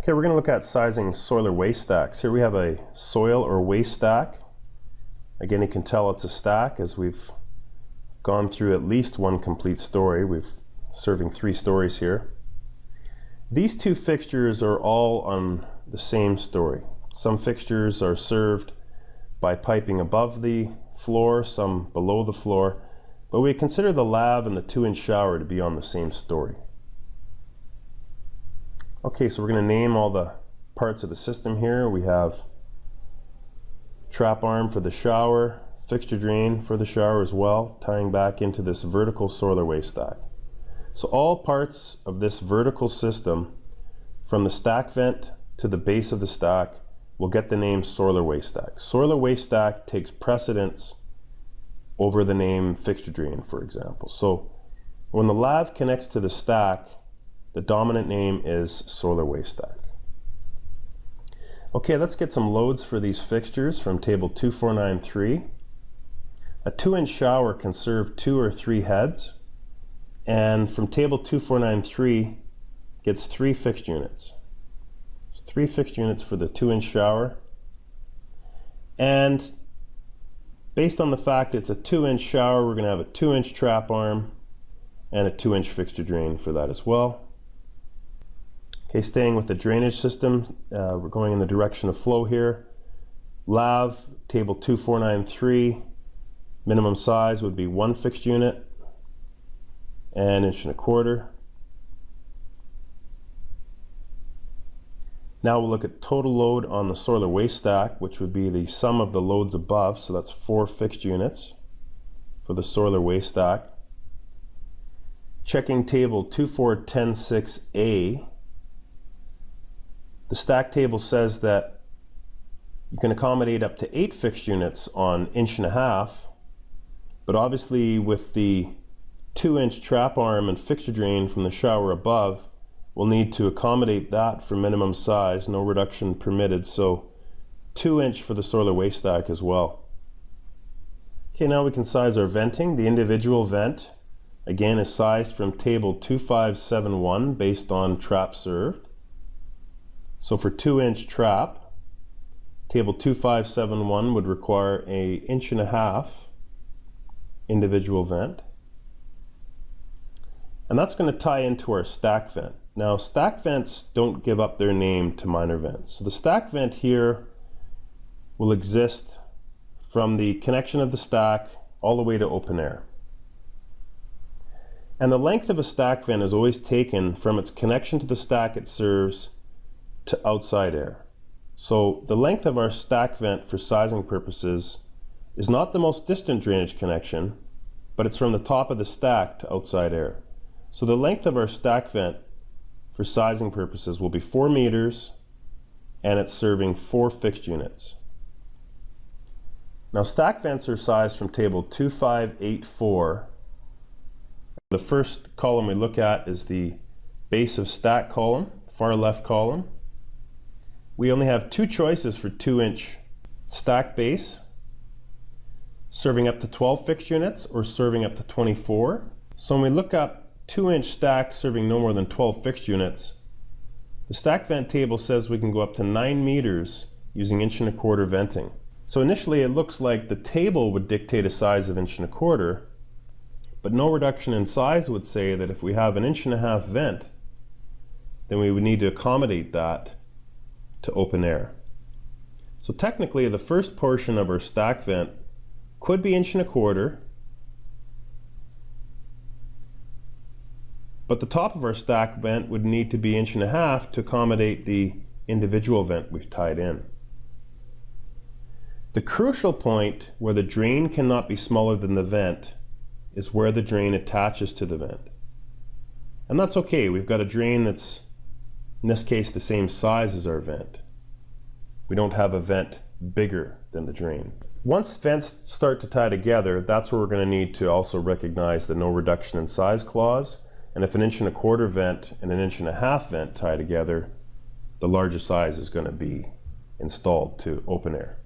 Okay, we're going to look at sizing soil or waste stacks. Here we have a soil or waste stack. Again, you can tell it's a stack as we've gone through at least one complete story. We're serving 3 stories here. These 2 fixtures are all on the same story. Some fixtures are served by piping above the floor, some below the floor, but we consider the lav and the 2-inch shower to be on the same story. Okay, so we're going to name all the parts of the system here. We have trap arm for the shower, fixture drain for the shower as well, tying back into this vertical soil or waste stack. So all parts of this vertical system, from the stack vent to the base of the stack, will get the name soil or waste stack. Soil or waste stack takes precedence over the name fixture drain, for example. So when the lav connects to the stack, the dominant name is soil or waste stack. Okay, let's get some loads for these fixtures from table 2493. A 2-inch shower can serve 2 or 3 heads, and from table 2493 gets 3 fixed units. So 3 fixed units for the 2-inch shower. And based on the fact it's a 2-inch shower, we're going to have a 2-inch trap arm and a 2-inch fixture drain for that as well. Okay, staying with the drainage system, we're going in the direction of flow here. Lav, table 2493, minimum size would be 1 fixed unit and 1.25 inches. Now we'll look at total load on the soil or waste stack, which would be the sum of the loads above, so that's 4 fixed units for the soil or waste stack. Checking table 24106A, the stack table says that you can accommodate up to 8 fixed units on 1.5 inches, but obviously with the 2-inch trap arm and fixture drain from the shower above, we'll need to accommodate that for minimum size, no reduction permitted, so 2-inch for the soil or waste stack as well. Okay, now we can size our venting. The individual vent, again, is sized from table 2571 based on trap served. So for 2-inch trap, table 2571 would require a 1.5 inch individual vent. And that's going to tie into our stack vent. Now, stack vents don't give up their name to minor vents. So the stack vent here will exist from the connection of the stack all the way to open air. And the length of a stack vent is always taken from its connection to the stack it serves to outside air. So the length of our stack vent for sizing purposes is not the most distant drainage connection, but it's from the top of the stack to outside air. So the length of our stack vent for sizing purposes will be 4 meters, and it's serving 4 fixed units. Now stack vents are sized from table 2584. The first column we look at is the base of stack column, far left column. We only have 2 choices for 2-inch stack base, serving up to 12 fixed units or serving up to 24. So when we look up 2-inch stack serving no more than 12 fixed units, the stack vent table says we can go up to 9 meters using 1.25 inch venting. So initially it looks like the table would dictate a size of 1.25 inch, but no reduction in size would say that if we have an 1.5 inch vent, then we would need to accommodate that to open air. So technically the first portion of our stack vent could be 1.25 inch, but the top of our stack vent would need to be 1.5 inch to accommodate the individual vent we've tied in. The crucial point where the drain cannot be smaller than the vent is where the drain attaches to the vent. And that's okay, we've got a drain that's in this case the same size as our vent. We don't have a vent bigger than the drain. Once vents start to tie together, that's where we're going to need to also recognize the no reduction in size clause. And if an 1.25 inch vent and an 1.5 inch vent tie together, the larger size is going to be installed to open air.